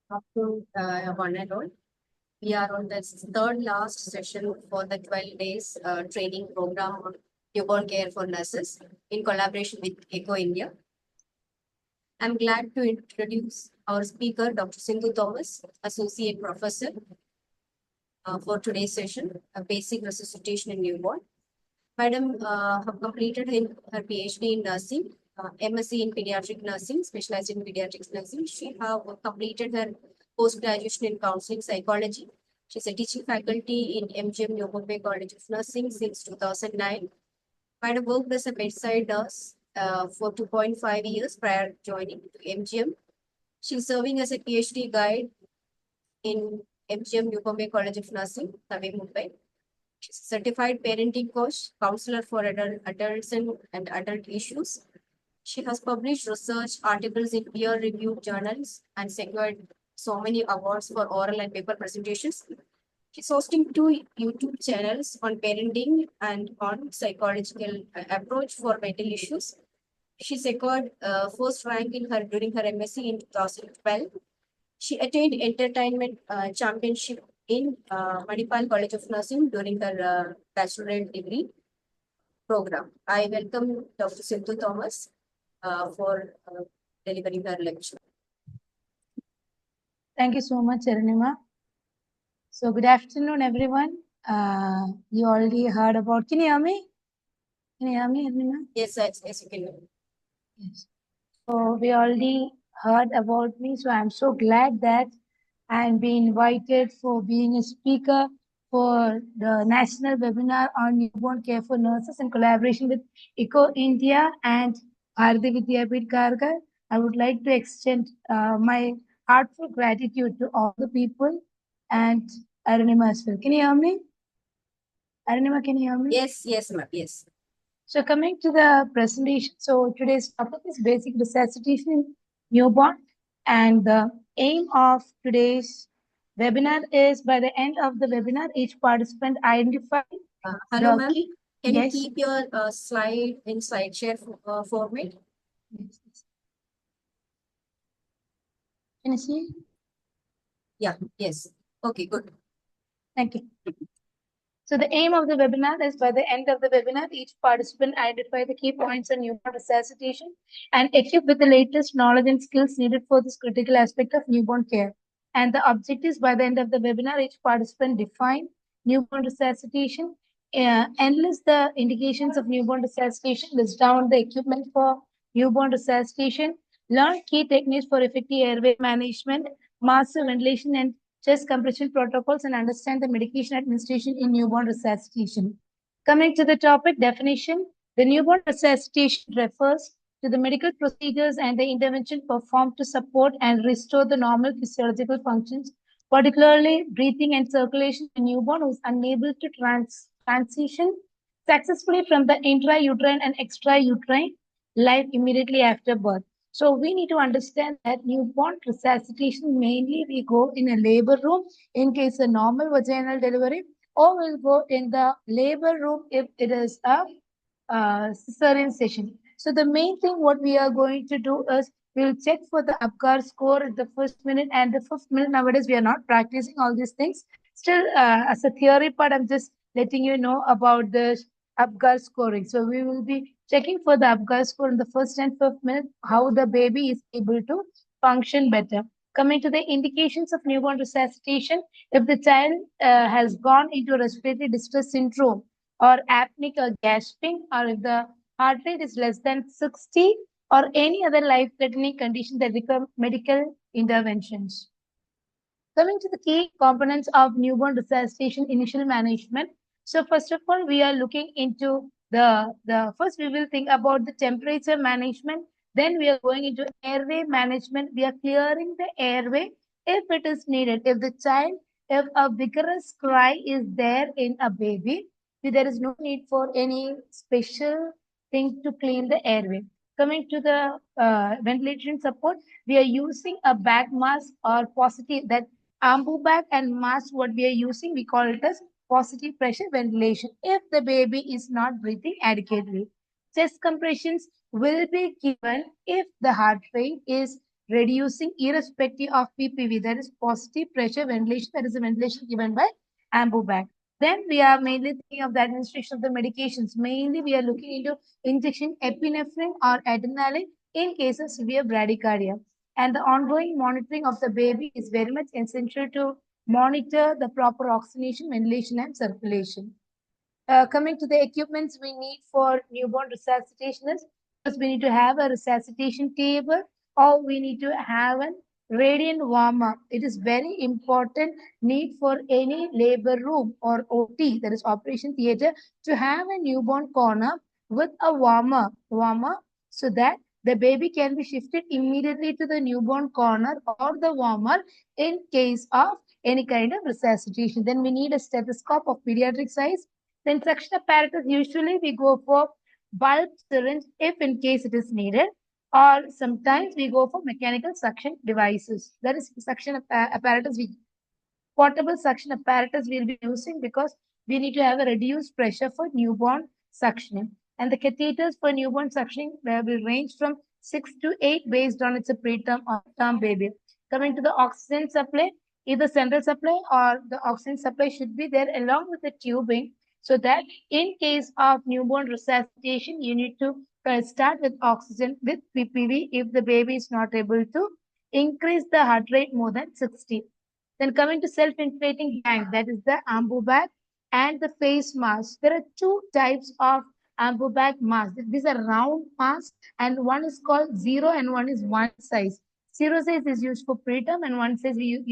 Up to one and all. We are on the third last session for the 12 days training program on newborn care for nurses in collaboration with ECO India. I'm glad to introduce our speaker, Dr. Sindhu Thomas, Associate Professor for today's session, a basic resuscitation in newborn. Madam have completed her PhD in nursing, MSc in pediatric nursing, specialized in pediatric nursing. She have completed her post-graduation in counseling psychology. She's a teaching faculty in MGM New Mumbai College of Nursing since 2009. Madam worked as a bedside nurse for 2.5 years prior to joining to MGM. She's serving as a PhD guide in MGM New Mumbai College of Nursing, Navi Mumbai. She's a certified parenting coach, counselor for adults and adult issues. She has published research articles in peer-reviewed journals and secured so many awards for oral and paper presentations. She's hosting two YouTube channels on parenting and on psychological approach for mental issues. She secured first rank in her during her MSc in 2012. She attained entertainment championship in Manipal College of Nursing during her bachelorette degree program. I welcome Dr. Sindhu Thomas for delivering her lecture. Thank you so much, Arunima. So good afternoon, everyone. You already heard about, can you hear me? Can you hear me, Arunima? Yes, yes, you can. Yes. So we already heard about me. So I'm so glad that I'm being invited for being a speaker for the national webinar on newborn care for nurses in collaboration with ECO India and Bharati Vidyapeeth Kargar. I would like to extend my heartfelt gratitude to all the people and Arunima as well. Can you hear me? Arunima, can you hear me? Yes, yes, ma'am. Yes. So coming to the presentation, so today's topic is basic resuscitation in newborn, and the aim of today's webinar is by the end of the webinar, each participant identify. Hello, ma'am. Can Yes. you keep your slide in SlideShare format? Yes. Can you see? Yeah, yes. Okay, good. Thank you. So the aim of the webinar is by the end of the webinar, each participant identify the key points on newborn resuscitation and equip with the latest knowledge and skills needed for this critical aspect of newborn care. And the objectives by the end of the webinar, each participant define newborn resuscitation, enlist the indications of newborn resuscitation, list down the equipment for newborn resuscitation, learn key techniques for effective airway management, massive ventilation and chest compression protocols, and understand the medication administration in newborn resuscitation. Coming to the topic definition, the newborn resuscitation refers to the medical procedures and the intervention performed to support and restore the normal physiological functions, particularly breathing and circulation in newborn who is unable to transition successfully from the intrauterine and extrauterine life immediately after birth. So we need to understand that newborn resuscitation, mainly we go in a labor room in case a normal vaginal delivery, or we'll go in the labor room if it is a cesarean session. So the main thing what we are going to do is we'll check for the Apgar score at the first minute and the fifth minute. Nowadays we are not practicing all these things. Still, as a theory part, I'm just letting you know about the Apgar scoring. So we will be checking for the Apgar score in the first and fifth minute, how the baby is able to function better. Coming to the indications of newborn resuscitation, if the child has gone into respiratory distress syndrome or apneic or gasping, or if the heart rate is less than 60, or any other life-threatening condition that require medical interventions. Coming to the key components of newborn resuscitation initial management. So first of all, we are looking into the first we will think about the temperature management. Then we are going into airway management. We are clearing the airway if it is needed. If a vigorous cry is there in a baby, there is no need for any special thing to clean the airway. Coming to the ventilation support, we are using a back mask or positive that ambu bag and mask what we are using, we call it as positive pressure ventilation if the baby is not breathing adequately. Chest compressions will be given if the heart rate is reducing irrespective of PPV, that is positive pressure ventilation, that is the ventilation given by ambu bag. Then we are mainly thinking of the administration of the medications. Mainly we are looking into injection epinephrine or adrenaline in case of severe bradycardia. And the ongoing monitoring of the baby is very much essential to monitor the proper oxygenation, ventilation, and circulation. Coming to the equipments we need for newborn resuscitation is first we need to have a resuscitation table or we need to have a radiant warmer. It is very important need for any labor room or OT, that is operation theater, to have a newborn corner with a warmer so that the baby can be shifted immediately to the newborn corner or the warmer in case of any kind of resuscitation. Then we need a stethoscope of pediatric size. Then suction apparatus, usually we go for bulb syringe if in case it is needed, or sometimes we go for mechanical suction devices. That is suction apparatus. Portable suction apparatus we'll be using because we need to have a reduced pressure for newborn suctioning. And the catheters for newborn suctioning will range from 6 to 8 based on its preterm or term baby. Coming to the oxygen supply, either central supply or the oxygen supply should be there along with the tubing so that in case of newborn resuscitation, you need to start with oxygen with PPV if the baby is not able to increase the heart rate more than 60. Then coming to self-inflating bag, that is the ambu bag and the face mask. There are two types of ambu bag masks. These are round masks and one is called zero and one is one size. Zero size is used for preterm and one size we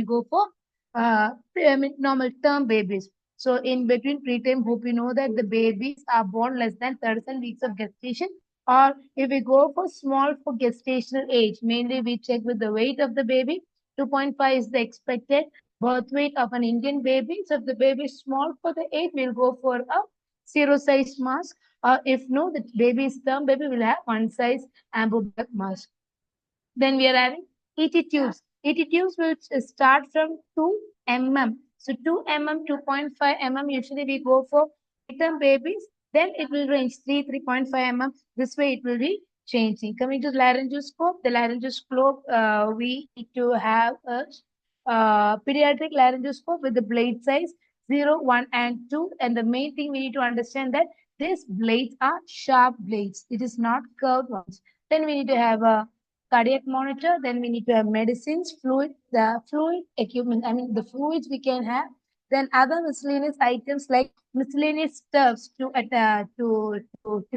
go for normal term babies. So in between preterm, hope you know that the babies are born less than 37 weeks of gestation. Or if we go for small for gestational age, mainly we check with the weight of the baby. 2.5 is the expected birth weight of an Indian baby. So if the baby is small for the age, we'll go for a zero size mask. Or if no, the baby is term baby, will have one size ambu bag mask. Then we are having ET tubes. ET tubes will start from 2 mm. So 2 mm, 2.5 mm, usually we go for preterm babies. Then it will range 3.5 mm. This way it will be changing. Coming to the laryngoscope, we need to have a pediatric laryngoscope with the blade size 0, 1, and 2. And the main thing we need to understand that these blades are sharp blades. It is not curved ones. Then we need to have a cardiac monitor. Then we need to have medicines, the fluid equipment. I mean, the fluids we can have. Then other miscellaneous items like miscellaneous stuffs to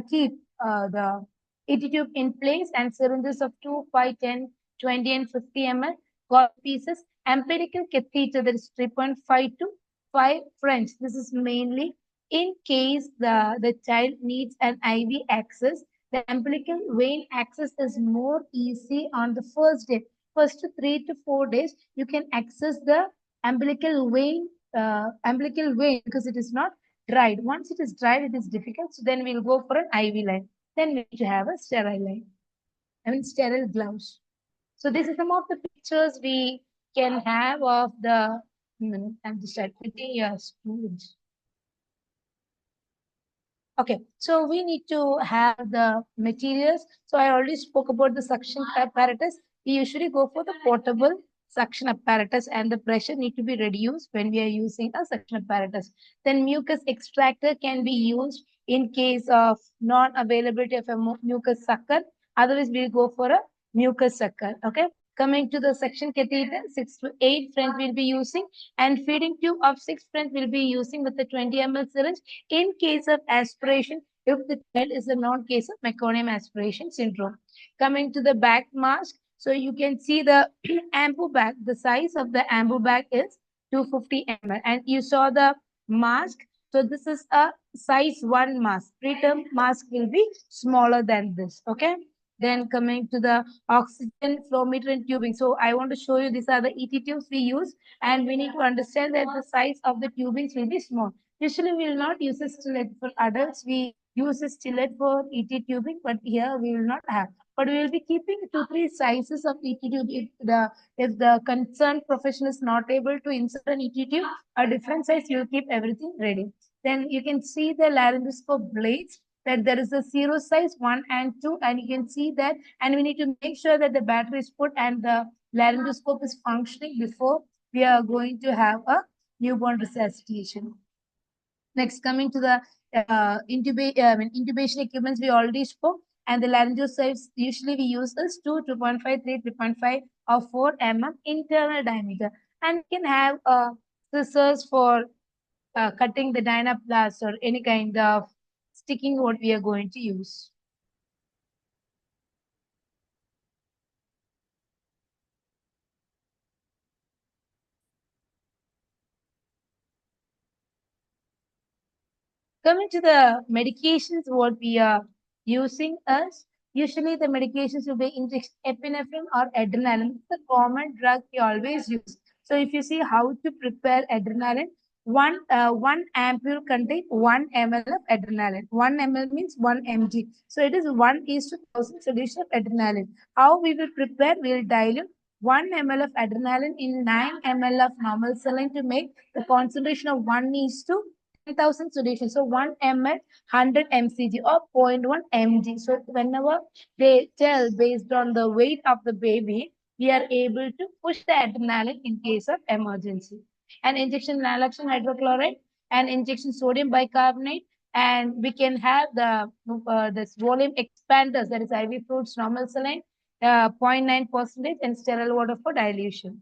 keep the ET tube in place and syringes of 2, 5, 10, 20, and 50 ml. Gold pieces, empirical catheter that is 3.5 to 5 French. This is mainly in case the child needs an IV access. The umbilical vein access is more easy on the first day. First 3 to 4 days, you can access the umbilical vein because it is not dried. Once it is dried, it is difficult. So then we'll go for an IV line. Then we need to have a sterile line. I mean sterile gloves. So this is some of the pictures we can have of the. I'm just putting your students. Okay, so we need to have the materials. So I already spoke about the suction apparatus. We usually go for the portable suction apparatus and the pressure need to be reduced when we are using a suction apparatus. Then mucus extractor can be used in case of non-availability of a mucus sucker. Otherwise, we go for a mucus sucker. Okay. Coming to the suction catheter, 6 to 8 French will be using and feeding tube of 6 French will be using with the 20 ml syringe in case of aspiration if the child is a non-case of meconium aspiration syndrome. Coming to the back mask, so you can see the ambu bag, the size of the ambu bag is 250 ml and you saw the mask. So this is a size 1 mask. Preterm mask will be smaller than this. Okay. Then coming to the oxygen flow meter and tubing. So I want to show you these are the ET tubes we use and we need to understand that the size of the tubings will be small. Usually we will not use a stillet for adults. We use a stillet for ET tubing, but here we will not have. But we will be keeping 2-3 sizes of ET tube if the concerned professional is not able to insert an ET tube, a different size, you will keep everything ready. Then you can see the laryngoscope blades. that there is a zero size 1 and 2, and you can see that, and we need to make sure that the battery is put and the laryngoscope is functioning before we are going to have a newborn resuscitation. Next, coming to the intubation equipments, we already spoke, and the laryngoscopes usually we use is 2, 2.5, 3, 3.5, or 4 internal diameter, and we can have scissors for cutting the dynaplast or any kind of sticking what we are going to use. Coming to the medications, what we are using is usually the medications will be injection epinephrine or adrenaline. It's the common drug we always use. So if you see how to prepare adrenaline, one ampule contain 1 ml of adrenaline. 1 ml means 1 mg. So it is 1:1,000 solution of adrenaline. How we will prepare? We will dilute 1 ml of adrenaline in 9 ml of normal saline to make the concentration of 1:10,000 solution. So 1 ml, 100 mcg or zero point 0.1 mg. So whenever they tell based on the weight of the baby, we are able to push the adrenaline in case of emergency. And injection naloxone hydrochloride and injection sodium bicarbonate. And we can have the this volume expanders, that is IV fluids, normal saline, 0.9% and sterile water for dilution.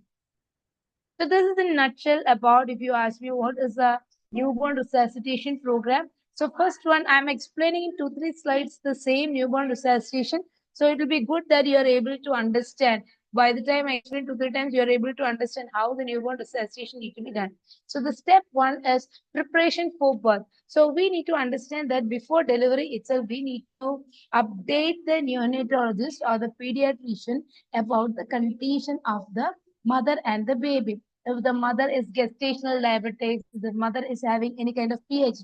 So this is in a nutshell about, if you ask me what is a newborn resuscitation program. So first one, I'm explaining in 2-3 slides the same newborn resuscitation. So it will be good that you are able to understand. By the time I explain 2-3 times, you are able to understand how the newborn resuscitation need to be done. So the step one is preparation for birth. So we need to understand that before delivery itself, we need to update the neonatologist or the pediatrician about the condition of the mother and the baby. If the mother is gestational diabetes, the mother is having any kind of PH,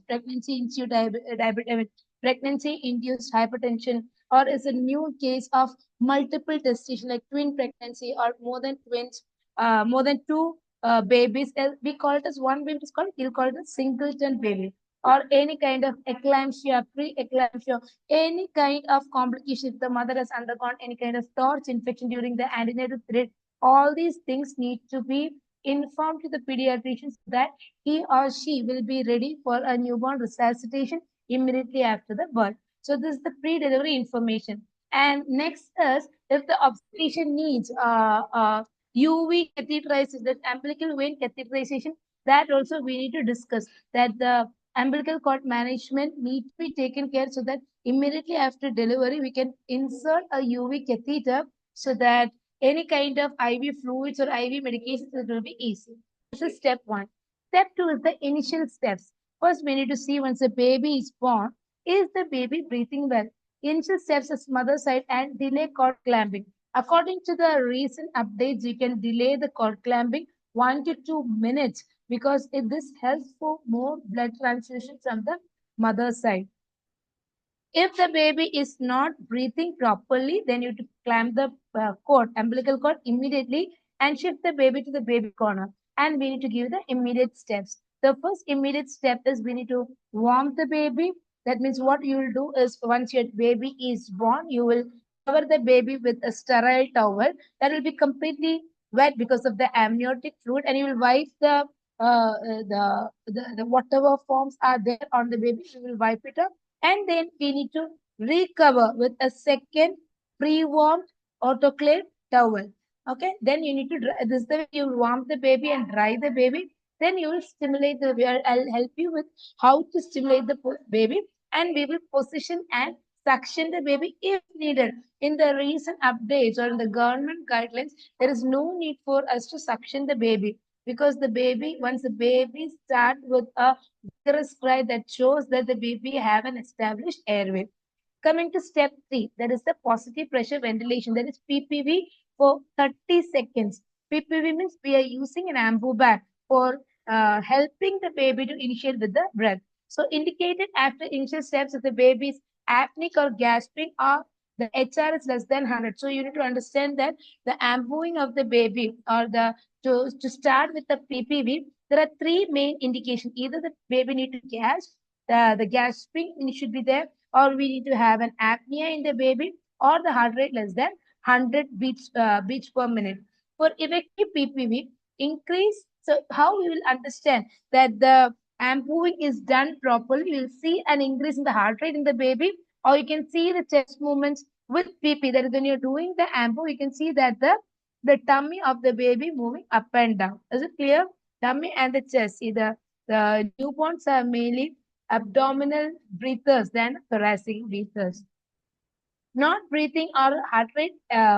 pregnancy-induced hypertension, or is a new case of multiple gestation like twin pregnancy or more than twins, more than two babies. We call it as one baby. We'll call it a singleton baby. Or any kind of eclampsia, pre-eclampsia, any kind of complication. If the mother has undergone any kind of torch infection during the antenatal period, all these things need to be informed to the pediatrician so that he or she will be ready for a newborn resuscitation immediately after the birth. So this is the pre-delivery information. And next is if the obstetrician needs UV catheterization, that umbilical vein catheterization, that also we need to discuss that the umbilical cord management need to be taken care so that immediately after delivery we can insert a UV catheter so that any kind of IV fluids or IV medications, it will be easy. This is step one. Step two is the initial steps. First, we need to see once the baby is born, is the baby breathing well? Initial steps is mother side and delay cord clamping. According to the recent updates, you can delay the cord clamping 1 to 2 minutes because this helps for more blood transfusion from the mother side. If the baby is not breathing properly, then you have to clamp the cord, umbilical cord immediately and shift the baby to the baby corner. And we need to give the immediate steps. The first immediate step is we need to warm the baby. That means what you will do is once your baby is born, you will cover the baby with a sterile towel that will be completely wet because of the amniotic fluid, and you will wipe the whatever forms are there on the baby. You will wipe it up, and then we need to recover with a second pre-warmed autoclave towel. Okay, then you need to dry. This is the way you warm the baby and dry the baby. Then you will stimulate the baby. I'll help you with how to stimulate the baby, and we will position and suction the baby if needed. In the recent updates or in the government guidelines, there is no need for us to suction the baby because the baby, once the baby start with a vigorous cry, that shows that the baby have an established airway. Coming to step 3, that is the positive pressure ventilation, that is PPV for 30 seconds. PPV means we are using an ambu bag for helping the baby to initiate with the breath. So indicated after initial steps if the baby is apneic or gasping or the HR is less than 100. So you need to understand that the ambuing of the baby or to start with the PPV, there are 3 main indications. Either the baby need to gasp, the gasping should be there, or we need to have an apnea in the baby, or the heart rate less than 100 beats per minute. For effective PPV, increase. So how we will understand that the ampouing is done properly? You will see an increase in the heart rate in the baby, or you can see the chest movements with PP. That is when you're doing the ampou, you can see that the tummy of the baby moving up and down. Is it clear? Tummy and the chest. See, the newborns are mainly abdominal breathers than thoracic breathers. Not breathing or heart rate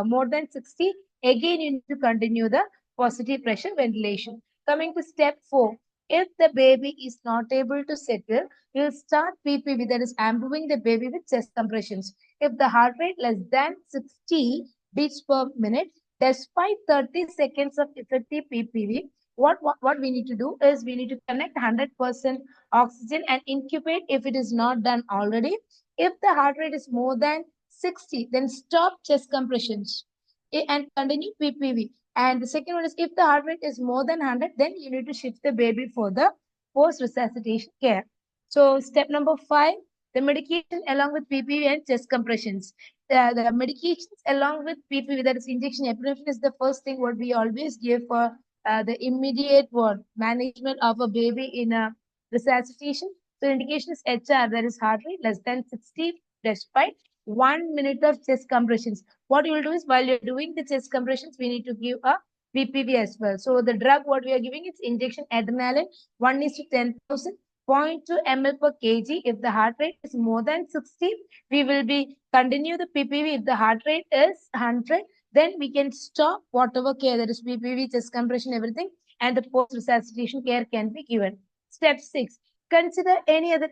more than 60, again you need to continue the positive pressure ventilation. Coming to step 4, if the baby is not able to settle, you will start PPV, that is ampouing the baby with chest compressions. If the heart rate less than 60 beats per minute, despite 30 seconds of effective PPV, what we need to do is we need to connect 100% oxygen and incubate if it is not done already. If the heart rate is more than 60, then stop chest compressions and continue PPV. And the second one is if the heart rate is more than 100, then you need to shift the baby for the post resuscitation care. So, step number 5, the medication along with PPV and chest compressions. The medications along with PPV, that is injection epinephrine, is the first thing what we always give for the immediate management of a baby in a resuscitation. So, indication is HR, that is heart rate less than 60 despite 1 minute of chest compressions. What you will do is while you're doing the chest compressions, we need to give a PPV as well. So the drug what we are giving is injection adrenaline 1 is to 10,000, 0.2 ml per kg. If the heart rate is more than 60, we will be continue the PPV. If the heart rate is 100, then we can stop whatever care, that is PPV, chest compression, everything, and the post resuscitation care can be given. Step 6, consider any other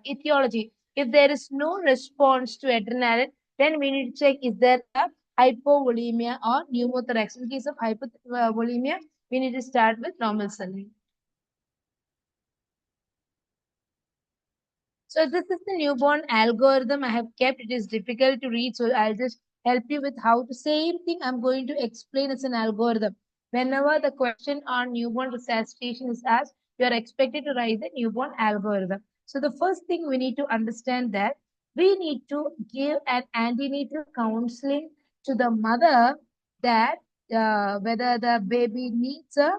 etiology. If there is no response to adrenaline, then we need to check is there a hypovolemia or pneumothorax. In case of hypovolemia, we need to start with normal saline. So this is the newborn algorithm I have kept. It is difficult to read, so I'll just help you with how to same thing I'm going to explain as an algorithm. Whenever the question on newborn resuscitation is asked, you are expected to write the newborn algorithm. So the first thing we need to understand that we need to give an antenatal counseling to the mother that whether the baby needs a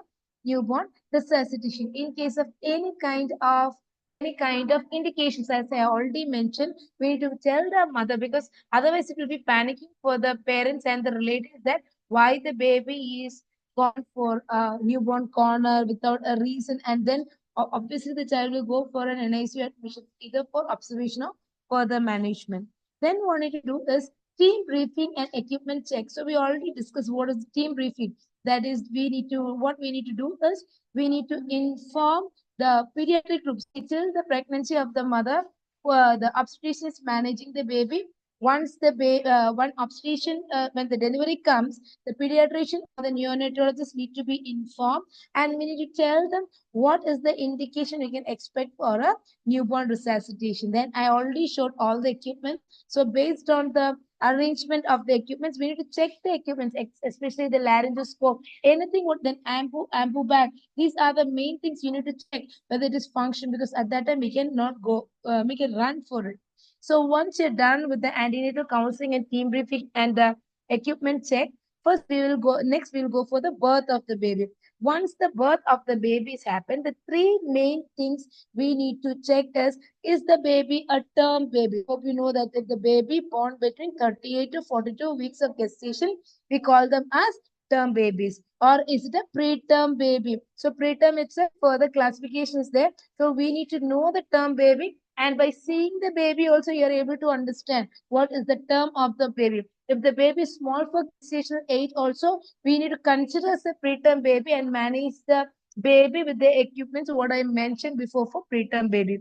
newborn resuscitation in case of any kind of indications, as I already mentioned, we need to tell the mother because otherwise it will be panicking for the parents and the relatives that why the baby is gone for a newborn corner without a reason, and then obviously the child will go for an NICU admission either for observation or further management. Then what we need to do is team briefing and equipment check. So we already discussed what is team briefing. That is, what we need to do is we need to inform the pediatric groups till the pregnancy of the mother, the obstetrician is managing the baby. Once one obstetrician, when the delivery comes, the pediatrician or the neonatologist need to be informed, and we need to tell them what is the indication we can expect for a newborn resuscitation. Then I already showed all the equipment. So based on the arrangement of the equipments, we need to check the equipments, especially the laryngoscope, anything what then ambu bag. These are the main things you need to check whether it is function, because at that time we cannot go, we can run for it. So once you're done with the antenatal counseling and team briefing and the equipment check, next we will go for the birth of the baby. Once the birth of the babies happen, the three main things we need to check is the baby a term baby? Hope you know that if the baby born between 38 to 42 weeks of gestation, we call them as term babies. Or is it a preterm baby? So preterm, it's a further classification is there. So we need to know the term baby, and by seeing the baby also you are able to understand what is the term of the baby. If the baby is small for gestational age also, we need to consider as a preterm baby and manage the baby with the equipments what I mentioned before for preterm baby.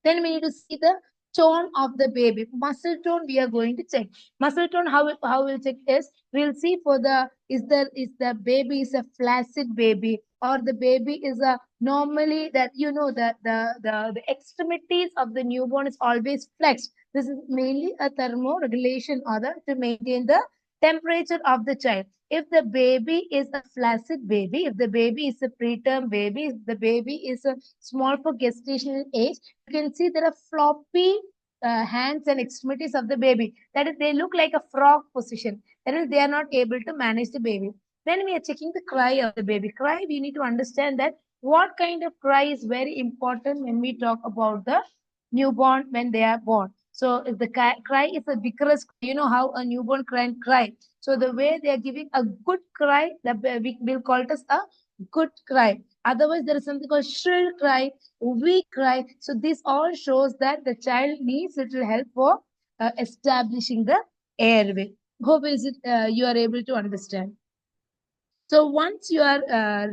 Then we need to see the tone of the baby. Muscle tone we are going to check. Muscle tone, how we'll check is we'll see for the is the baby is a flaccid baby, or the baby is a normally that the extremities of the newborn is always flexed. This is mainly a thermoregulation order to maintain the temperature of the child. If the baby is a flaccid baby, if the baby is a preterm baby, if the baby is a small for gestational age, you can see there are floppy hands and extremities of the baby. That is, they look like a frog position. That is, they are not able to manage the baby. Then we are checking the cry of the baby. Cry, we need to understand that what kind of cry is very important when we talk about the newborn when they are born. So if the cry is a vigorous, you know how a newborn can cry. So the way they are giving a good cry, we will call it as a good cry. Otherwise, there is something called shrill cry, weak cry. So this all shows that the child needs little help for establishing the airway. Hope is it you are able to understand. So once you are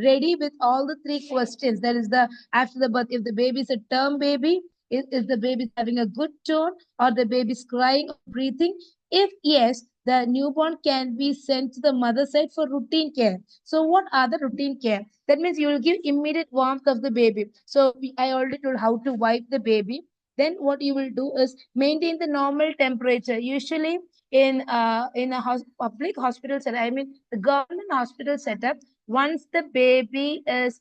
ready with all the three questions, that is the after the birth, if the baby is a term baby, is the baby having a good tone or the baby is crying or breathing? If yes, the newborn can be sent to the mother side for routine care. So what are the routine care? That means you will give immediate warmth of the baby. So I already told how to wipe the baby. Then what you will do is maintain the normal temperature. Usually in a public hospital setup, I mean the government hospital setup, once the baby is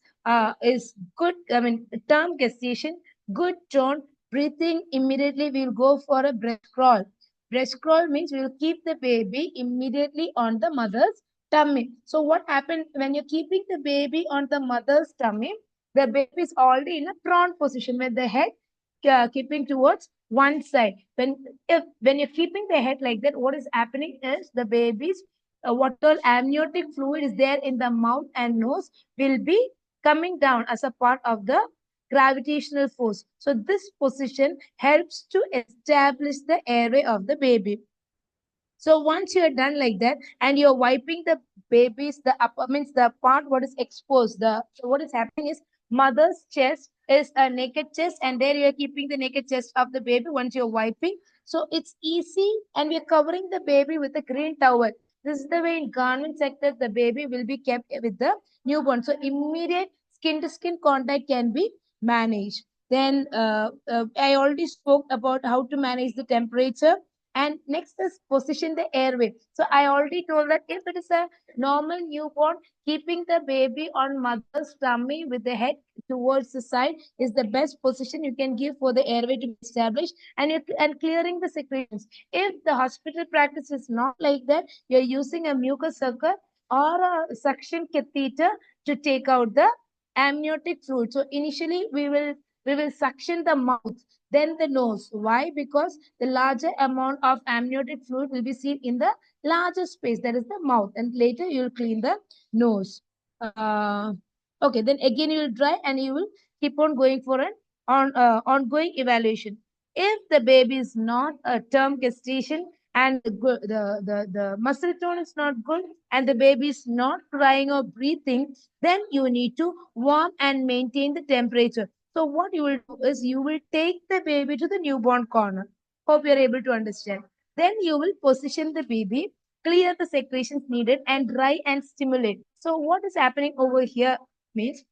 good, I mean term gestation, good tone, breathing, immediately we'll go for a breast crawl. Breast crawl means we'll keep the baby immediately on the mother's tummy. So what happens when you're keeping the baby on the mother's tummy? The baby is already in a prone position with the head keeping towards one side. When you're keeping the head like that, what is happening is the baby's what all amniotic fluid is there in the mouth and nose will be coming down as a part of the gravitational force. So this position helps to establish the airway of the baby. So once you're done like that and you're wiping the babies, the upper means the part what is exposed. The so what is happening is mother's chest is a naked chest, and there you're keeping the naked chest of the baby once you're wiping. So it's easy, and we're covering the baby with a green towel. This is the way in garment sector the baby will be kept with the newborn. So immediate skin to skin contact can be managed. Then I already spoke about how to manage the temperature, and next is position the airway. So I already told that if it is a normal newborn, keeping the baby on mother's tummy with the head towards the side is the best position you can give for the airway to be established, and clearing the secretions. If the hospital practice is not like that, you're using a mucus sucker or a suction catheter to take out the amniotic fluid. So initially we will suction the mouth, then the nose. Why? Because the larger amount of amniotic fluid will be seen in the larger space, that is the mouth, and later you will clean the nose. Uh, okay, then again you will dry and you will keep on going for an ongoing evaluation. If the baby is not a term gestation and the muscle tone is not good and the baby is not crying or breathing, then you need to warm and maintain the temperature. So what you will do is you will take the baby to the newborn corner. Hope you are able to understand. Then you will position the baby, clear the secretions needed, and dry and stimulate. So what is happening over here means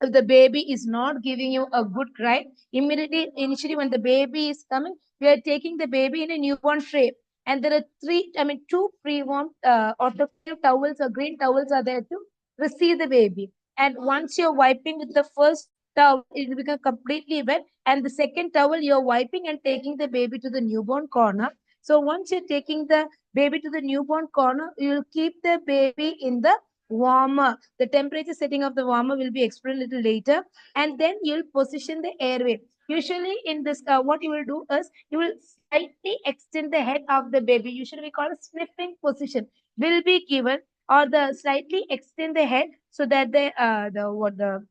if the baby is not giving you a good cry, immediately, initially, when the baby is coming, we are taking the baby in a newborn tray. And there are two pre-warm orthopedic towels or green towels are there to receive the baby. And once you're wiping with the first towel, it will become completely wet. And the second towel, you're wiping and taking the baby to the newborn corner. So once you're taking the baby to the newborn corner, you'll keep the baby in the warmer. The temperature setting of the warmer will be explained a little later. And then you'll position the airway. Usually in this, what you will do is you will slightly extend the head of the baby. Usually we call a sniffing position will be given, or the slightly extend the head so that the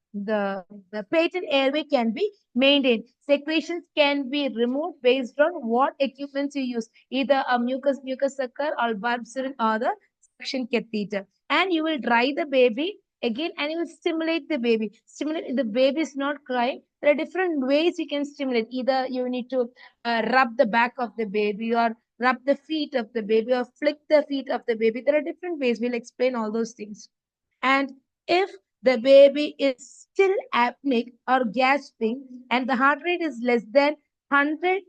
patent airway can be maintained. Secretions can be removed based on what equipments you use, either a mucus sucker or barbiturates or the suction catheter. And you will dry the baby again and you will stimulate the baby. Stimulate if the baby is not crying. There are different ways you can stimulate. Either you need to rub the back of the baby, or rub the feet of the baby, or flick the feet of the baby. There are different ways. We'll explain all those things. And if the baby is still apneic or gasping and the heart rate is less than 100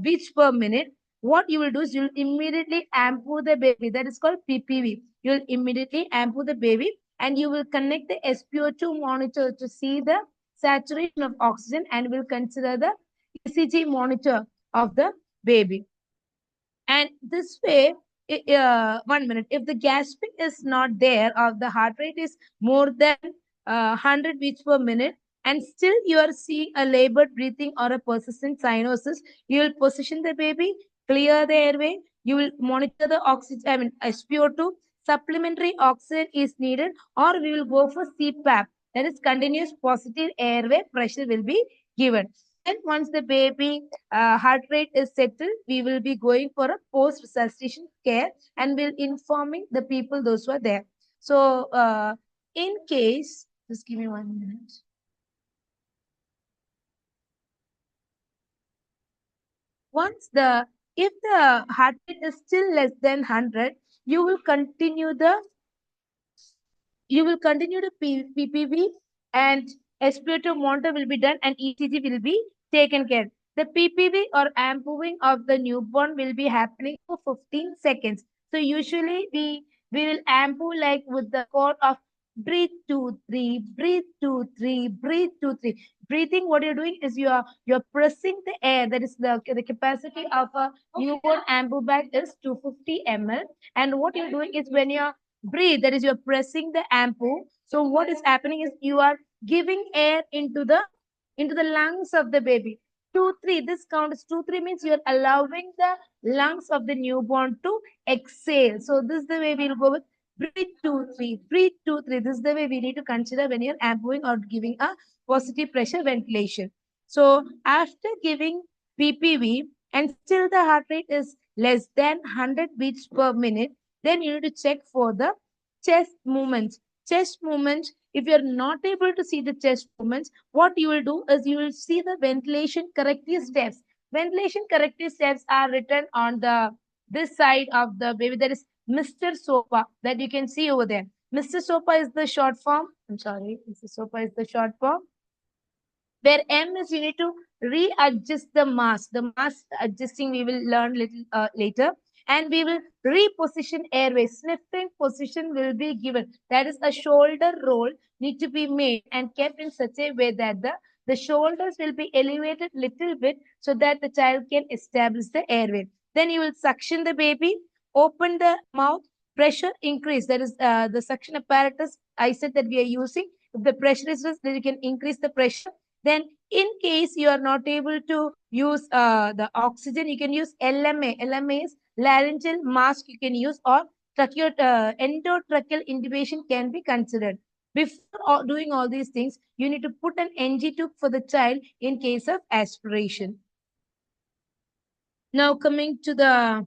beats per minute, what you will do is you'll immediately ampu the baby. That is called PPV. You'll immediately ampu the baby and you will connect the SpO2 monitor to see the saturation of oxygen, and will consider the ECG monitor of the baby. And this way, 1 minute, if the gasping is not there or the heart rate is more than 100 beats per minute, and still you are seeing a labored breathing or a persistent cyanosis, you will position the baby, clear the airway, you will monitor the oxygen, I mean SpO2, supplementary oxygen is needed, or we will go for CPAP, that is continuous positive airway pressure will be given. Then once the baby heart rate is settled, we will be going for a post resuscitation care and will informing the people those who are there. So in case, just give me 1 minute. Once the if the heart rate is still less than 100, you will continue the PPV and SpO2 monitor will be done and ECG will be taken care. The PPV or ampouing of the newborn will be happening for 15 seconds. So usually we will ampou like with the code of breathe 2, 3, breathe 2, 3, breathe 2, 3. Breathing, what you're doing is you're pressing the air. That is the capacity of a newborn ampou bag is 250 ml. And what you're doing is when you're breathe, that is you're pressing the ampou. So what is happening is you are giving air into the lungs of the baby. 2, 3, this count is 2, 3 means you're allowing the lungs of the newborn to exhale. So this is the way we'll go with breathe 2, 3, breathe 2, 3. This is the way we need to consider when you're ampouing or giving a positive pressure ventilation. So after giving PPV and still the heart rate is less than 100 beats per minute, then you need to check for the chest movements. Chest movements, if you're not able to see the chest movements, what you will do is you will see the ventilation corrective steps. Ventilation corrective steps are written on the this side of the baby. There is Mr. Sopa that you can see over there. Mr. Sopa is the short form. I'm sorry, Mr. Sopa is the short form. Where M is you need to readjust the mask. The mask adjusting we will learn little later. And we will reposition airway. Sniffing position will be given. That is a shoulder roll need to be made and kept in such a way that the shoulders will be elevated little bit so that the child can establish the airway. Then you will suction the baby, open the mouth, pressure increase. That is the suction apparatus I said that we are using. If the pressure is less, then you can increase the pressure. Then in case you are not able to use the oxygen, you can use LMA. LMA is laryngeal mask you can use, or endotracheal intubation can be considered. Before doing all these things, you need to put an NG tube for the child in case of aspiration. Now coming to the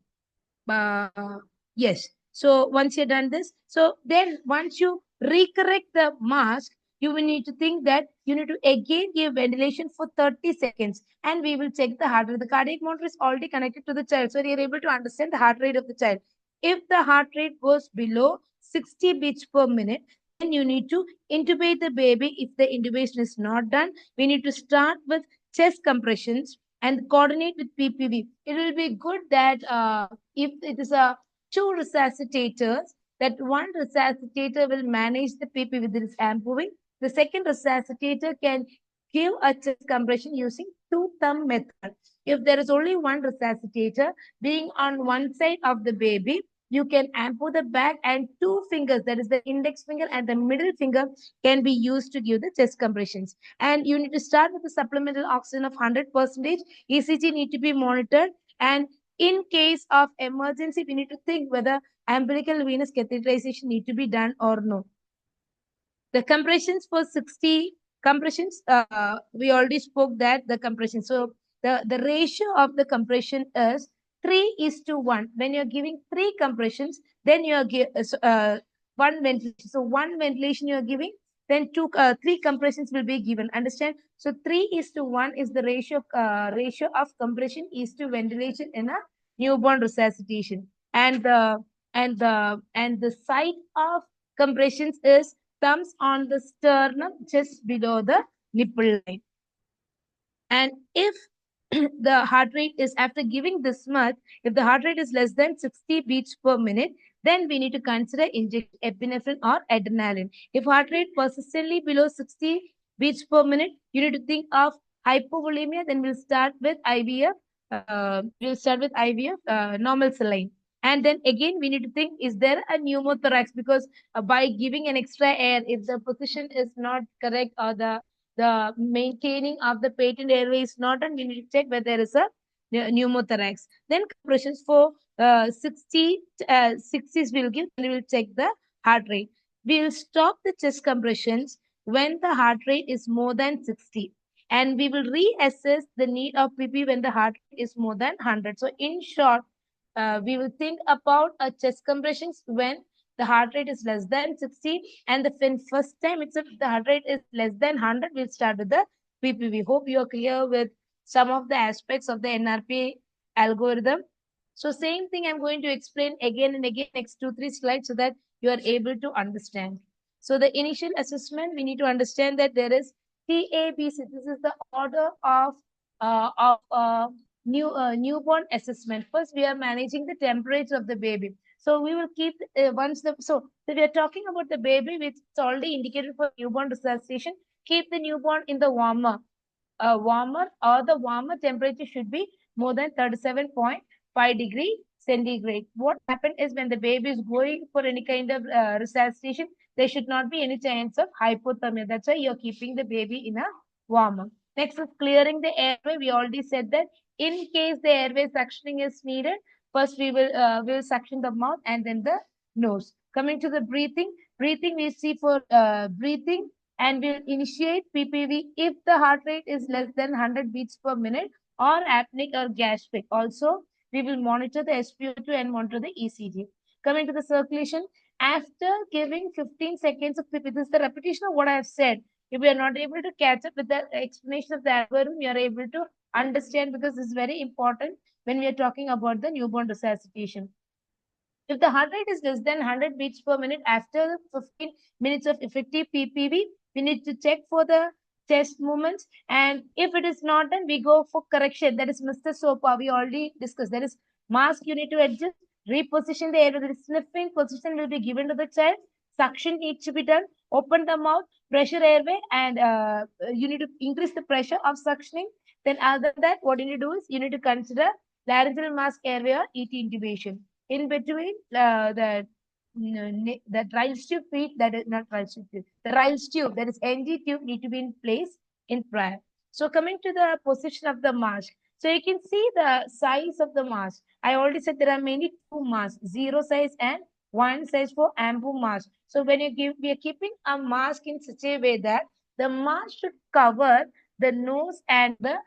yes. So once you're done this, so then once you recorrect the mask, you will need to think that you need to again give ventilation for 30 seconds and we will check the heart rate. The cardiac monitor is already connected to the child. So you're able to understand the heart rate of the child. If the heart rate goes below 60 beats per minute, then you need to intubate the baby. If the intubation is not done, we need to start with chest compressions and coordinate with PPV. It will be good that if it is a two resuscitators, that one resuscitator will manage the PP with its ampouing. The second resuscitator can give a chest compression using two-thumb method. If there is only one resuscitator being on one side of the baby, you can ampou the back and two fingers, that is the index finger and the middle finger, can be used to give the chest compressions. And you need to start with the supplemental oxygen of 100%. ECG need to be monitored, and in case of emergency, we need to think whether umbilical venous catheterization need to be done or no. The compressions for 60 compressions, we already spoke that the compression. So the ratio of the compression is 3:1. When you're giving 3 compressions, then you're one ventilation. So one ventilation you're giving, then 3 compressions will be given. Understand? So 3:1 is the ratio of compression is to ventilation in a newborn resuscitation. And the site of compressions is thumbs on the sternum just below the nipple line. And if the heart rate is, after giving this much, if the heart rate is less than 60 beats per minute, then we need to consider inject epinephrine or adrenaline. If heart rate persistently below 60 beats per minute, you need to think of hypovolemia. Then we'll start with IVF. we'll start with IVF, normal saline. And then again, we need to think, is there a pneumothorax? Because by giving an extra air, if the position is not correct or the maintaining of the patent airway is not done, we need to check whether there is a pneumothorax. Then compressions for 60s we'll give, and we'll check the heart rate. We'll stop the chest compressions when the heart rate is more than 60, and we will reassess the need of PP when the heart rate is more than 100. So in short, we will think about a chest compressions when the heart rate is less than 60, and the first time itself the heart rate is less than 100, we'll start with the PP. We hope you are clear with some of the aspects of the NRP algorithm. So same thing I'm going to explain again and again next 2-3 slides so that you are able to understand. So the initial assessment, we need to understand that there is TABC. This is the order of newborn assessment. First, we are managing the temperature of the baby. So we will keep so we are talking about the baby which is already indicated for newborn resuscitation. Keep the newborn in the warmer temperature should be more than 37.5 degree centigrade. What happened is when the baby is going for any kind of resuscitation, there should not be any chance of hypothermia. That's why you're keeping the baby in a warmer. Next is clearing the airway. We already said that in case the airway suctioning is needed, first we will suction the mouth and then the nose. Coming to the breathing we see for breathing, and we'll initiate PPV if the heart rate is less than 100 beats per minute or apneic or gastric. Also, we will monitor the SpO2 and monitor the ECG. Coming to the circulation, after giving 15 seconds of PPV, this is the repetition of what I have said. If we are not able to catch up with the explanation of the algorithm, we are able to understand, because this is very important when we are talking about the newborn resuscitation. If the heart rate is less than 100 beats per minute after 15 minutes of effective PPV, we need to check for the chest movements. And if it is not done, we go for correction. That is Mr. Sopa. We already discussed. That is mask you need to adjust, reposition the airway. The sniffing position will be given to the child. Suction needs to be done. Open the mouth, pressure airway, and you need to increase the pressure of suctioning. Then other than that, what you need to do is you need to consider laryngeal mask airway or ET intubation. In between the Riles tube feet, that is not Riles tube, the Riles tube, that is NG tube, need to be in place in prior. So coming to the position of the mask, so you can see the size of the mask. I already said there are mainly two masks, 0 size and 1 size for ambu mask. So when we are keeping a mask in such a way that the mask should cover the nose and the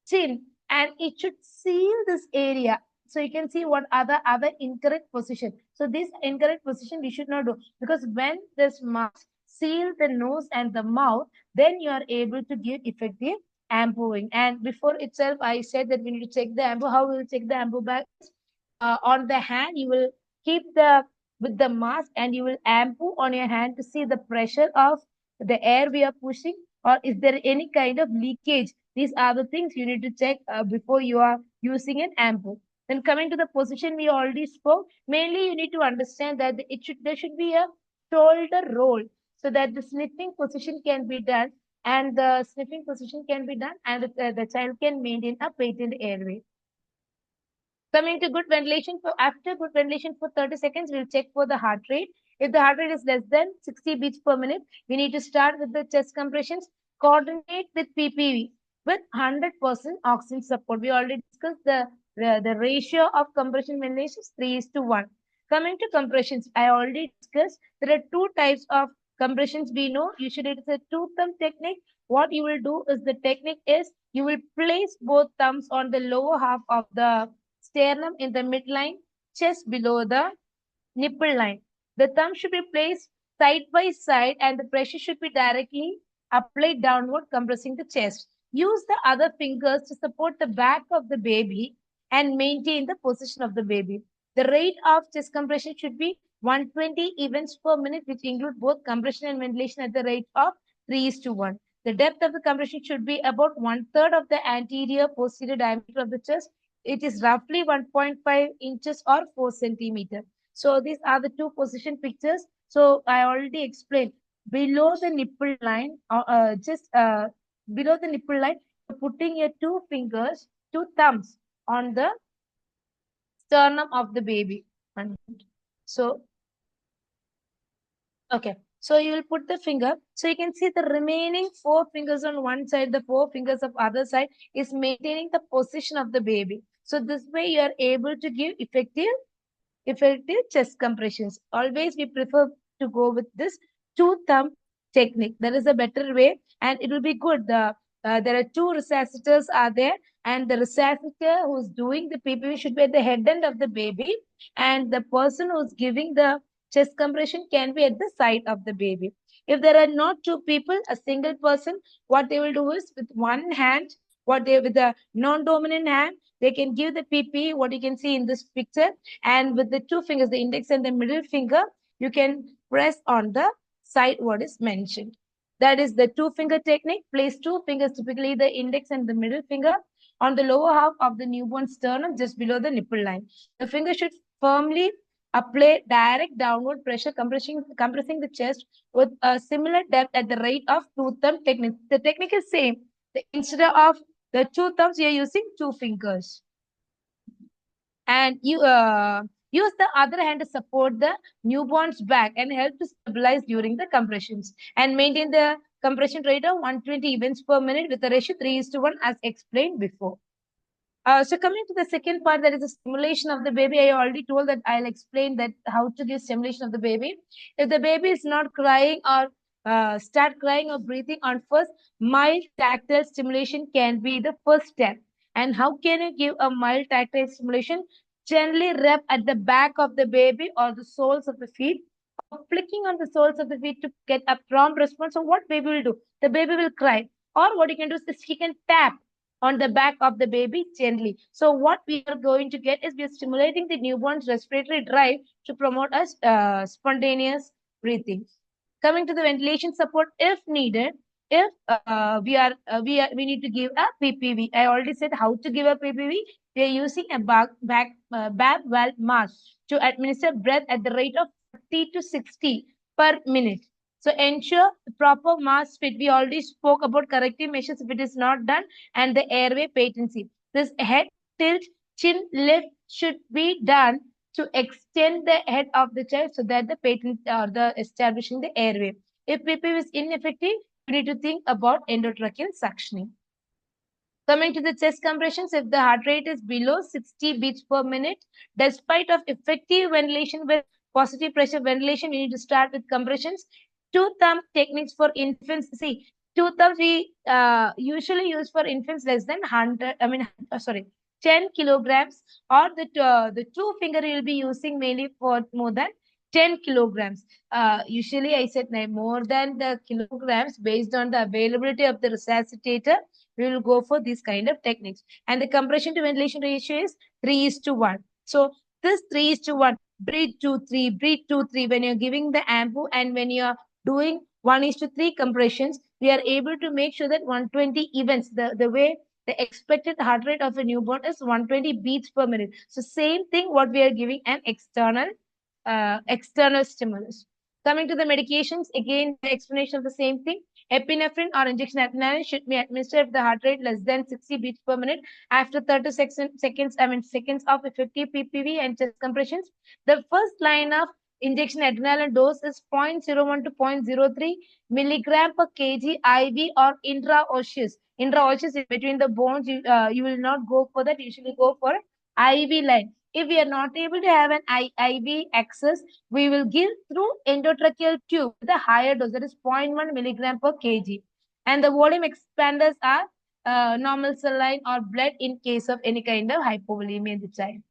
chin, and it should seal this area. So you can see what other incorrect position. So this incorrect position we should not do, because when this mask seal the nose and the mouth, then you are able to give effective ambuing. And before itself, I said that we need to check the ambu. How we will check the ambu back? On the hand, you will keep with the mask, and you will ambu on your hand to see the pressure of the air we are pushing, or is there any kind of leakage. These are the things you need to check before you are using an ambu. Then coming to the position we already spoke, mainly you need to understand that there should be a shoulder roll so that the sniffing position can be done, and the sniffing position can be done, and the child can maintain a patent airway. Coming to good ventilation, after good ventilation for 30 seconds, we'll check for the heart rate. If the heart rate is less than 60 beats per minute, we need to start with the chest compressions, coordinate with PPV with 100% oxygen support. We already discussed the ratio of compression ventilation is 3:1. Coming to compressions, I already discussed there are two types of compressions we know. Usually it's a two-thumb technique. What you will do is the technique is you will place both thumbs on the lower half of the sternum in the midline, chest below the nipple line. The thumb should be placed side by side, and the pressure should be directly applied downward, compressing the chest. Use the other fingers to support the back of the baby and maintain the position of the baby. The rate of chest compression should be 120 events per minute, which include both compression and ventilation at the rate of 3:1. The depth of the compression should be about 1/3 of the anterior posterior diameter of the chest. It is roughly 1.5 inches or 4 centimeters. So these are the two position pictures. So I already explained below the nipple line, just below the nipple line, you're putting your two fingers, two thumbs on the sternum of the baby. So, okay. So you will put the finger. So you can see the remaining 4 fingers on one side, the 4 fingers of other side is maintaining the position of the baby. So this way you are able to give effective chest compressions. Always we prefer to go with this two thumb technique. That is a better way, and it will be good. There are two resuscitators are there, and the resuscitator who's doing the PPV should be at the head end of the baby, and the person who's giving the chest compression can be at the side of the baby. If there are not two people, a single person, what they will do is with one hand, with the non-dominant hand, they can give the PP, what you can see in this picture, and with the two fingers, the index and the middle finger, you can press on the side what is mentioned. That is the two finger technique. Place two fingers, typically the index and the middle finger, on the lower half of the newborn sternum, just below the nipple line. The finger should firmly apply direct downward pressure, compressing the chest with a similar depth at the rate of two thumb technique. The technique is same. Instead of the two thumbs, you are using two fingers. And you use the other hand to support the newborn's back and help to stabilize during the compressions and maintain the compression rate of 120 events per minute with a ratio 3:1 as explained before. So coming to the second part, that is the stimulation of the baby. I already told that I'll explain that how to give stimulation of the baby. If the baby is not crying or start crying or breathing on first, mild tactile stimulation can be the first step. And how can you give a mild tactile stimulation? Gently rub at the back of the baby or the soles of the feet, or flicking on the soles of the feet to get a prompt response. So what baby will do? The baby will cry. Or what you can do is he can tap on the back of the baby gently. So what we are going to get is we are stimulating the newborn's respiratory drive to promote a spontaneous breathing. Coming to the ventilation support, if needed, if we need to give a PPV. I already said how to give a PPV. We are using a BAP valve mask to administer breath at the rate of 30 to 60 per minute. So ensure proper mask fit. We already spoke about corrective measures if it is not done, and the airway patency. This head tilt, chin lift should be done to extend the head of the child so that the patent or the establishing the airway. If PPV is ineffective, we need to think about endotracheal suctioning. Coming to the chest compressions, if the heart rate is below 60 beats per minute, despite of effective ventilation with positive pressure ventilation, we need to start with compressions. Two thumb techniques for infants. See, two thumbs we usually use for infants less than 100, 10 kilograms, or the two finger you will be using mainly for more than 10 kilograms. Usually I said more than the kilograms based on the availability of the resuscitator, we will go for these kind of techniques. And the compression to ventilation ratio is 3:1. So this 3:1, breathe 2-3, breathe 2-3. When you're giving the ampu and when you're doing 1:3 compressions, we are able to make sure that 120 events, the way the expected heart rate of a newborn is 120 beats per minute. So same thing what we are giving an external stimulus. Coming to the medications, again, the explanation of the same thing. Epinephrine or injection adrenaline should be administered if the heart rate less than 60 beats per minute after 30 seconds of effective PPV and chest compressions. The first line of injection adrenaline dose is 0.01 to 0.03 milligram per kg IV or intraosseous. Intraosseous is between the bones. You will not go for that. You usually go for IV line. If we are not able to have an IV access, we will give through endotracheal tube with a higher dose, that is 0.1 milligram per kg. And the volume expanders are normal saline or blood in case of any kind of hypovolemia in the child.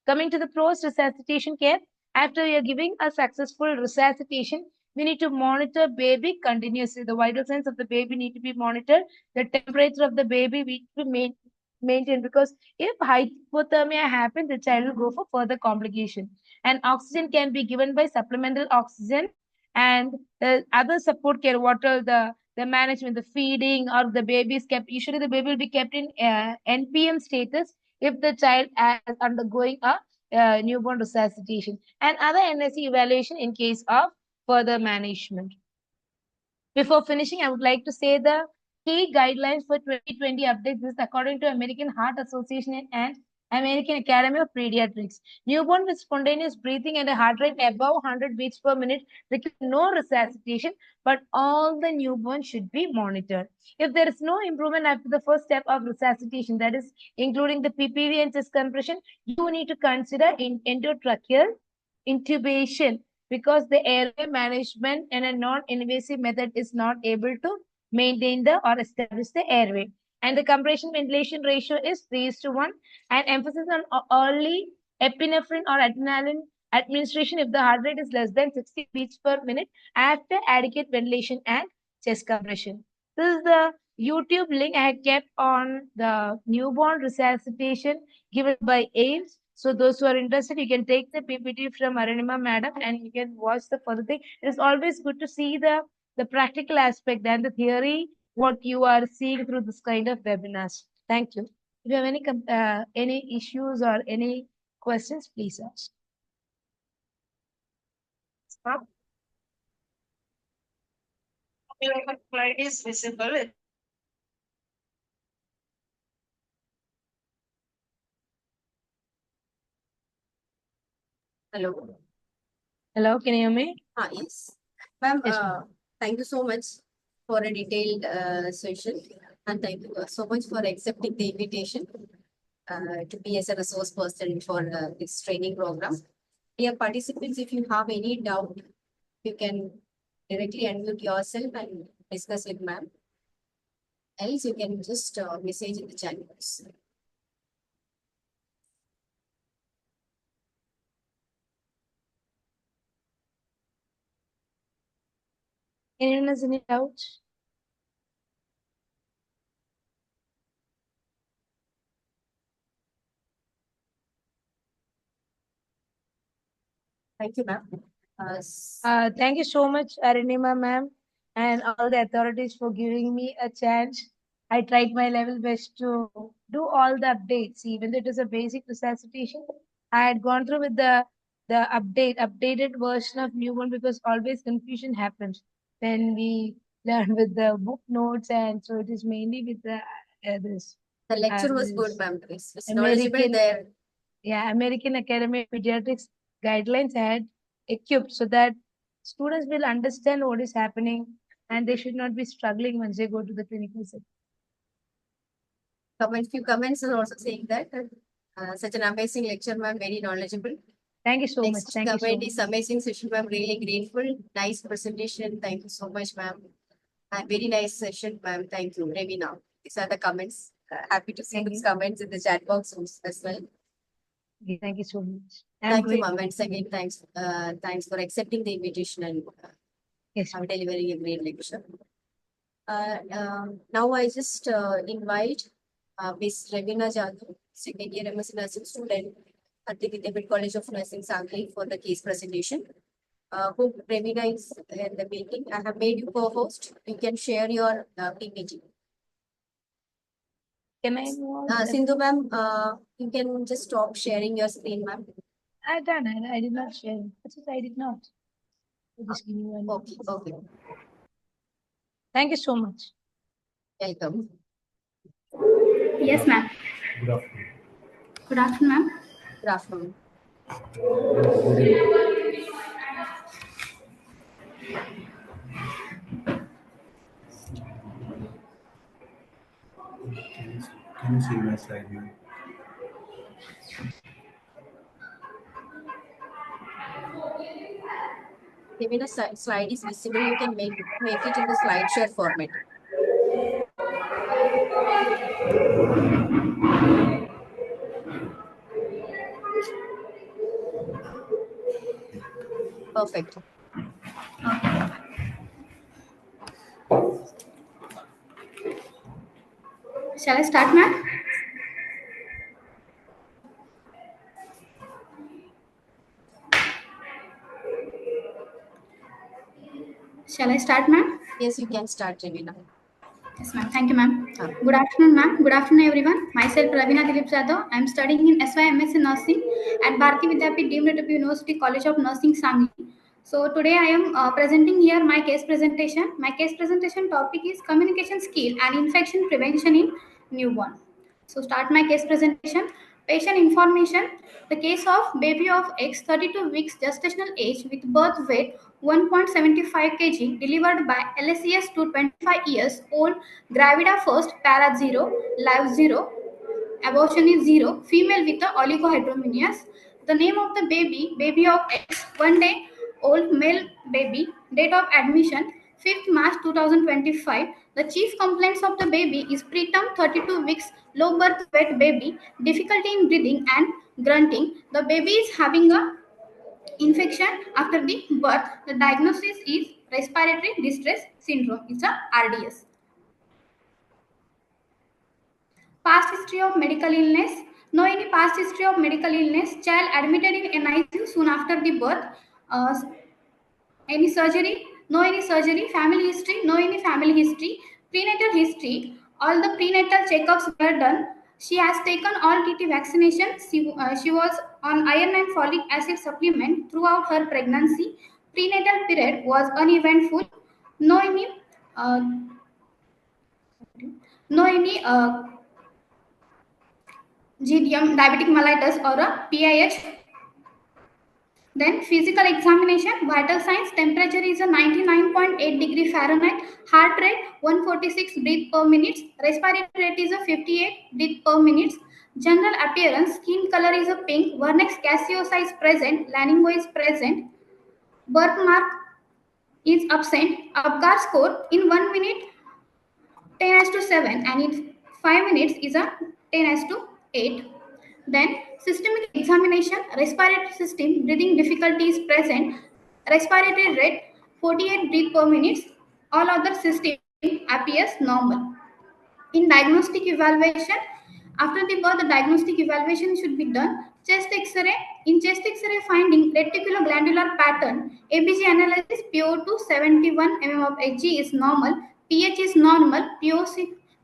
Coming to the post-resuscitation care, after we are giving a successful resuscitation, we need to monitor baby continuously. The vital signs of the baby need to be monitored. The temperature of the baby need to be maintained, because if hypothermia happens, the child will go for further complication. And oxygen can be given by supplemental oxygen and the other support care, what are the management, the feeding, or the baby is kept. Usually the baby will be kept in NPM status if the child is undergoing a newborn resuscitation, and other NSC evaluation in case of further management. Before finishing, I would like to say the key guidelines for 2020 updates is according to American Heart Association and American Academy of Pediatrics. Newborn with spontaneous breathing and a heart rate above 100 beats per minute require no resuscitation, but all the newborns should be monitored. If there is no improvement after the first step of resuscitation, that is including the PPV and chest compression, you need to consider endotracheal intubation because the airway management in a non-invasive method is not able to maintain the or establish the airway. And the compression ventilation ratio is 3:1, and emphasis on early epinephrine or adrenaline administration if the heart rate is less than 60 beats per minute after adequate ventilation and chest compression. This is the YouTube link I had kept on the newborn resuscitation given by AIMS. So those who are interested, you can take the PPT from Aranima Madam and you can watch the further thing. It is always good to see the practical aspect and the theory, what you are seeing through this kind of webinars. Thank you. If you have any issues or any questions, please ask. Stop. Your slide is visible. Hello. Hello, can you hear me? Yes. Ma'am, Yes, ma'am. thank you so much for a detailed session, and thank you so much for accepting the invitation to be as a resource person for this training program. Dear participants, if you have any doubt, you can directly unmute yourself and discuss with ma'am. Else, you can just message in the chat box. Anyone has any doubts? Thank you, ma'am. Thank you so much, Aranima ma'am, and all the authorities for giving me a chance. I tried my level best to do all the updates, even though it is a basic resuscitation. I had gone through with the updated version of new one because always confusion happens when we learn with the book notes, and so it is mainly with the this. The lecture was this good, ma'am. It's knowledgeable there. Yeah, American Academy of Pediatrics guidelines had equipped so that students will understand what is happening and they should not be struggling once they go to the clinical setting. Few comments are also saying that such an amazing lecture, ma'am, very knowledgeable. Thank you so much. Next Thank you so comment much. is amazing session, ma'am. Really grateful. Nice presentation. Thank you so much, ma'am. Very nice session, ma'am. Thank you, Revina. These are the comments. Happy to see these comments in the chat box as well. Okay, thank you so much. Thank you, ma'am. Once again, thanks for accepting the invitation and yes, delivering a great lecture. Now I just invite Ms. Ravina Jadhav, second year MSc Nursing student at the Vidyapeeth College of Nursing, Sangli, for the case presentation. Hope Ravina is in the meeting. I have made you co-host. You can share your PPT. Can I move? Sindhu ma'am, you can just stop sharing your screen, ma'am. I done it. I did not share. I did not. Just give me one. Okay. Thank you so much. Welcome. Yes, ma'am. Good afternoon. Good afternoon, ma'am. Good afternoon. Can you see my slide view? Even a slide is visible, you can make it in the slideshare format. Perfect. Shall I start, ma'am? Shall I start, ma'am? Yes, you can start, Ravina. Yes, ma'am. Thank you, ma'am. Good afternoon, ma'am. Good afternoon, everyone. Myself, Ravina Dilip Jadhav. I am studying in SYMS in Nursing at Bharati Vidyapeeth Deemed University College of Nursing, Sangli. So today I am presenting here my case presentation. My case presentation topic is communication skill and infection prevention in newborn. So start my case presentation. Patient information. The case of baby of X, 32 weeks gestational age with birth weight 1.75 kg, delivered by LSES to 25 years old, gravida first, para 0, live 0, abortion is 0, female with the oligohydramnios. The name of the baby, baby of X, 1 day old male baby, date of admission 5th March 2025. The chief complaints of the baby is preterm 32 weeks, low birth weight baby, difficulty in breathing and grunting. The baby is having a infection after the birth. The diagnosis is respiratory distress syndrome. It's a RDS. Past history of medical illness. No any past history of medical illness. Child admitted in NICU soon after the birth. Uh, any surgery? No any surgery. Family history? No any family history. Prenatal history. All the prenatal checkups were done. She has taken all TT vaccinations. She was on iron and folic acid supplement throughout her pregnancy. Prenatal period was uneventful. No any uh, no any GDM, diabetic mellitus or a PIH. Then physical examination, vital signs, temperature is a 99.8 degree Fahrenheit, heart rate 146 breath per minute, respiratory rate is a 58 breath per minute, general appearance, skin color is a pink, vernix caseosa is present, laningo is present, birthmark is absent, Apgar score in 1 minute 10 as to 7 and in 5 minutes is a 10 as to 8. Then systemic examination, respiratory system, breathing difficulty is present, respiratory rate 48 breath per minute, all other system appears normal. In diagnostic evaluation, after the birth, the diagnostic evaluation should be done. Chest X-ray. In chest X-ray finding reticuloglandular pattern, ABG analysis PO2 71 mm of Hg is normal, pH is normal,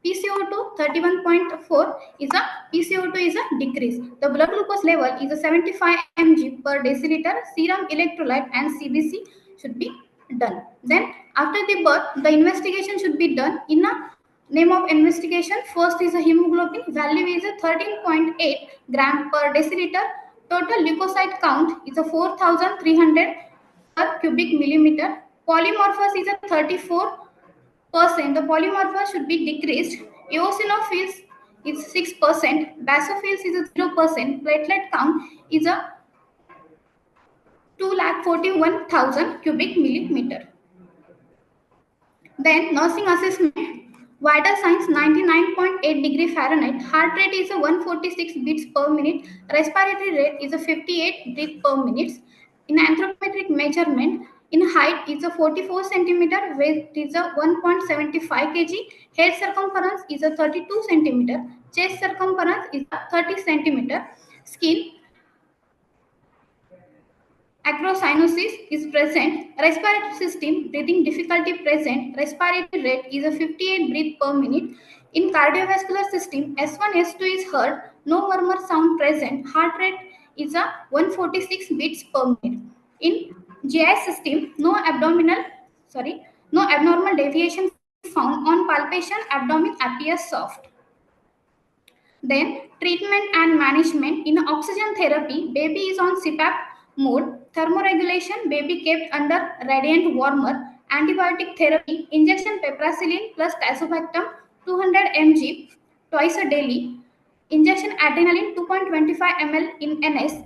PCO2 31.4 is a PCO2 is a decrease. The blood glucose level is a 75 mg per deciliter. Serum electrolyte and CBC should be done. Then after the birth, the investigation should be done in a name of investigation. First is a hemoglobin. Value is a 13.8 gram per deciliter. Total leukocyte count is a 4,300 per cubic millimeter. Polymorphous is a 34%. The polymorphous should be decreased. Eosinophils is 6%. Basophils is a 0%. Platelet count is a 2,41,000 cubic millimeter. Then nursing assessment, vital signs 99.8 degree Fahrenheit, heart rate is a 146 beats per minute, respiratory rate is a 58 beats per minute. In anthropometric measurement, in height is a 44 centimeter, weight is a 1.75 kg, head circumference is a 32 centimeter, chest circumference is a 30 centimeter, skin acrocyanosis is present, respiratory system, breathing difficulty present, respiratory rate is a 58 breath per minute. In cardiovascular system, S1, S2 is heard, no murmur sound present, heart rate is a 146 beats per minute. In GI system, no abnormal deviation found. On palpation, abdomen appears soft. Then treatment and management. In oxygen therapy, baby is on CPAP mode. Thermoregulation, baby kept under radiant warmer. Antibiotic therapy, injection piperacillin plus tazobactam 200 mg twice a daily. Injection adrenaline 2.25 ml in NS,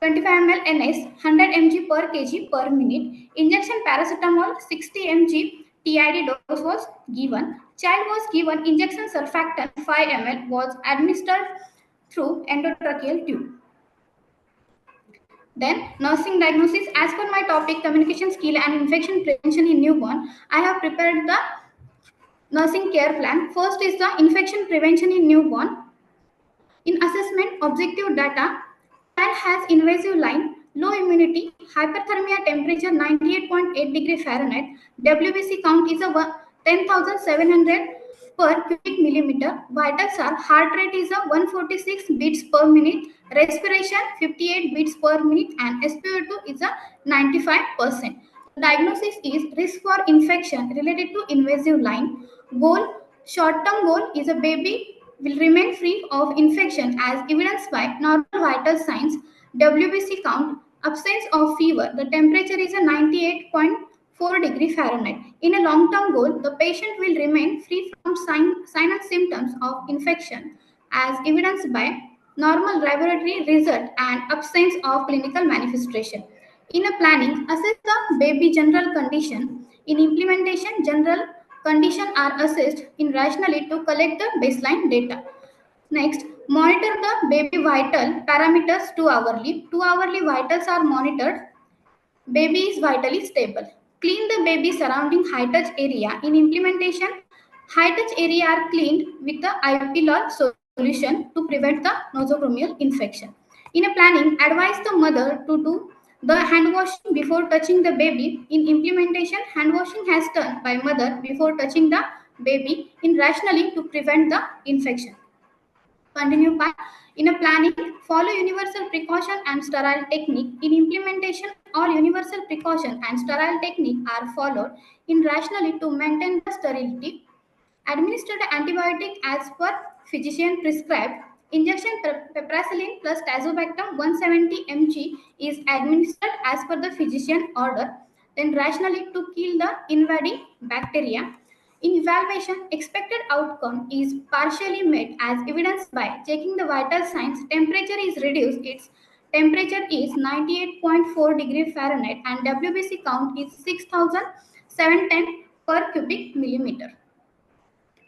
25 ml NS, 100 mg per kg per minute. Injection paracetamol 60 mg TID dose was given. Child was given injection surfactant 5 ml was administered through endotracheal tube. Then nursing diagnosis. As per my topic, communication skill and infection prevention in newborn, I have prepared the nursing care plan. First is the infection prevention in newborn. In assessment, objective data, child has invasive line, low immunity, hyperthermia, temperature 98.8 degree Fahrenheit, WBC count is a 10,700 per cubic millimeter. Vitals are heart rate is a 146 beats per minute, respiration 58 beats per minute, and SpO2 is a 95%. Diagnosis is risk for infection related to invasive line. Goal, short-term goal is a baby will remain free of infection as evidenced by normal vital signs, WBC count, absence of fever. The temperature is a 98.4 degree Fahrenheit. In a long-term goal, the patient will remain free from sign and symptoms of infection as evidenced by normal laboratory result and absence of clinical manifestation. In a planning, assess the baby general condition. In implementation, general condition are assessed in rationally to collect the baseline data. Next, monitor the baby vital parameters 2-hourly. 2-hourly vitals are monitored. Baby is vitally stable. Clean the baby surrounding high touch area. In implementation, high touch area are cleaned with the ipilol solution to prevent the nosocomial infection. In a planning, advise the mother to do the hand washing before touching the baby. In implementation, hand washing has done by mother before touching the baby in rationally to prevent the infection. Continue part. In a planning, follow universal precaution and sterile technique. In implementation, all universal precaution and sterile technique are followed in rationally to maintain the sterility. Administer the antibiotic as per physician prescribed. Injection piperacillin plus tazobactam 170 mg is administered as per the physician order. Then rationally to kill the invading bacteria. In evaluation, expected outcome is partially met as evidenced by checking the vital signs. Temperature is reduced. Its temperature is 98.4 degree Fahrenheit and WBC count is 6,710 per cubic millimeter.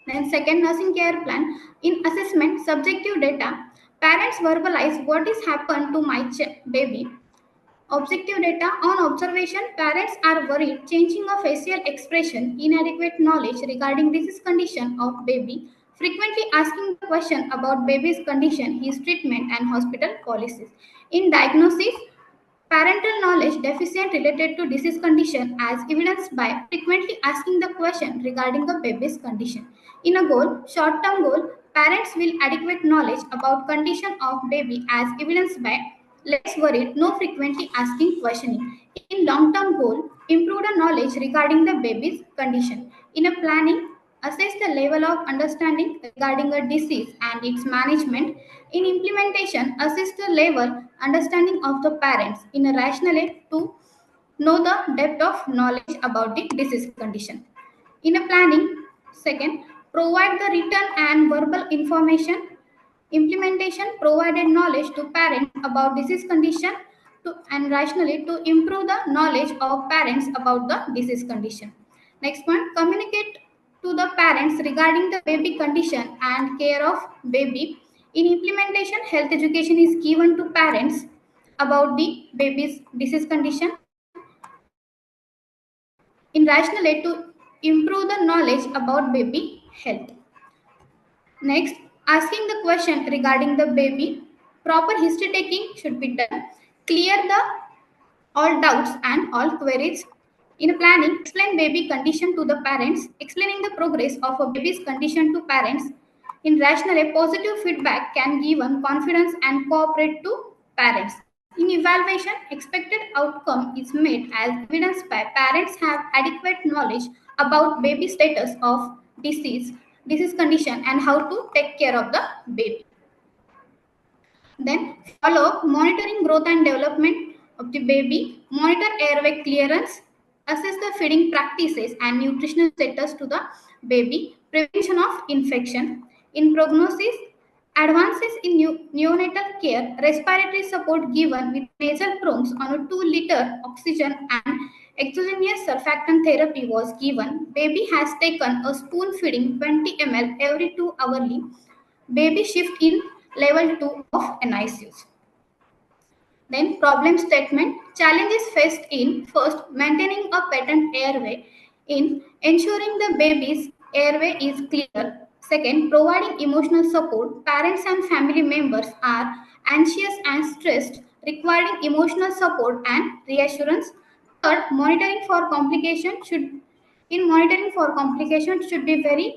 Then second, nursing care plan. In assessment, subjective data. Parents verbalize what is happened to my baby. Objective data. On observation, parents are worried, changing of facial expression, inadequate knowledge regarding disease condition of baby, frequently asking the question about baby's condition, his treatment and hospital policies. In diagnosis, parental knowledge deficient related to disease condition as evidenced by frequently asking the question regarding the baby's condition. In a goal, short-term goal, parents will adequate knowledge about condition of baby as evidenced by less worried, no frequently asking questioning. In long-term goal, improve the knowledge regarding the baby's condition. In a planning, assess the level of understanding regarding a disease and its management. In implementation, assess the level understanding of the parents in a rational to know the depth of knowledge about the disease condition. In a planning, second, provide the written and verbal information. Implementation provided knowledge to parents about disease condition and rationally to improve the knowledge of parents about the disease condition. Next one, communicate to the parents regarding the baby condition and care of baby. In implementation, health education is given to parents about the baby's disease condition. In rationale to improve the knowledge about baby health. Next, asking the question regarding the baby. Proper history taking should be done. Clear the all doubts and all queries. In planning, explain baby condition to the parents. Explaining the progress of a baby's condition to parents. In rationale, positive feedback can give confidence and cooperate to parents. In evaluation, expected outcome is made as evidenced by parents have adequate knowledge about baby status of disease condition and how to take care of the baby. Then follow monitoring growth and development of the baby, monitor airway clearance, assess the feeding practices and nutritional status to the baby, prevention of infection. In prognosis, advances in neonatal care, respiratory support given with nasal prongs on a 2-liter oxygen and exogenous surfactant therapy was given. Baby has taken a spoon feeding 20 ml every 2 hourly. Baby shift in level 2 of NICUs. Then problem statement. Challenges faced in first, maintaining a patent airway. In ensuring the baby's airway is clear. Second, providing emotional support. Parents and family members are anxious and stressed, requiring emotional support and reassurance. Third, monitoring for complication should be very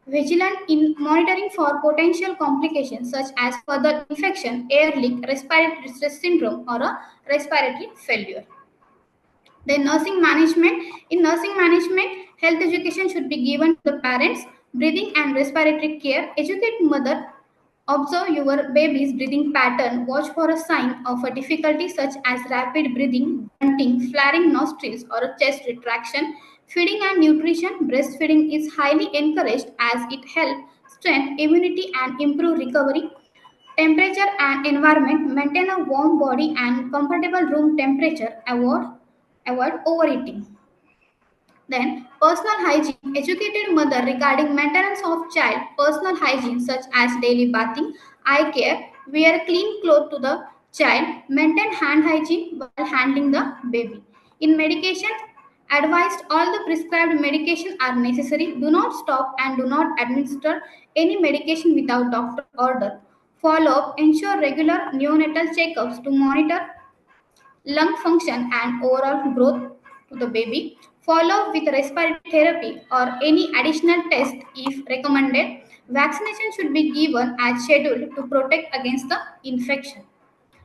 vigilant in monitoring for potential complications such as further infection, air leak, respiratory distress syndrome, or a respiratory failure. Then nursing management. In nursing management, health education should be given to the parents. breathing and respiratory care, educate mother, observe your baby's breathing pattern, watch for a sign of a difficulty such as rapid breathing, grunting, flaring nostrils, or a chest retraction. Feeding and nutrition, breastfeeding is highly encouraged as it helps strengthen immunity and improve recovery. Temperature and environment, maintain a warm body and comfortable room temperature, avoid overeating. Then, personal hygiene. Educated mother regarding maintenance of child personal hygiene such as daily bathing, eye care, wear clean clothes to the child, maintain hand hygiene while handling the baby. In medication, advised all the prescribed medication are necessary. Do not stop and do not administer any medication without doctor order. Follow up, ensure regular neonatal checkups to monitor lung function and overall growth to the baby. Follow with respiratory therapy or any additional test if recommended. Vaccination should be given as scheduled to protect against the infection.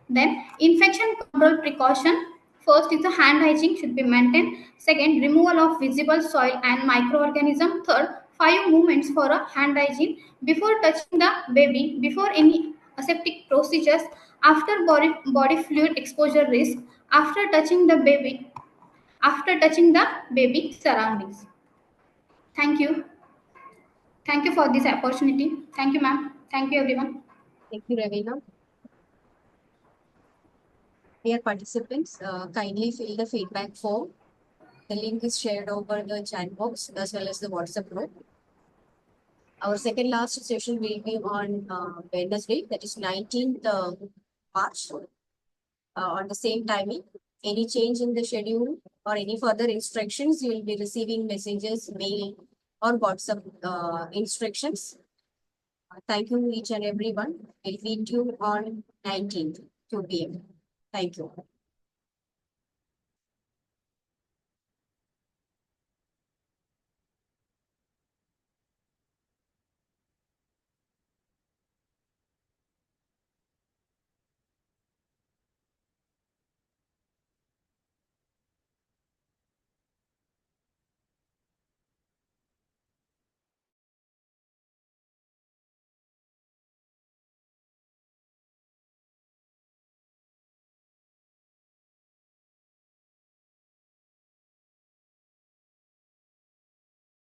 Then infection control precaution. First is the hand hygiene should be maintained. Second, removal of visible soil and microorganism. Third, 5 movements for a hand hygiene before touching the baby, before any aseptic procedures, after body fluid exposure risk, after touching the baby surroundings. Thank you. Thank you for this opportunity. Thank you, ma'am. Thank you, everyone. Thank you, Ravina. Dear participants, kindly fill the feedback form. The link is shared over the chat box as well as the WhatsApp group. Our second last session will be on Wednesday, that is 19th March, on the same timing. Any change in the schedule or any further instructions, you will be receiving messages, mail, or WhatsApp instructions. Thank you, each and everyone. We'll meet you on 19th, 2 p.m. Thank you.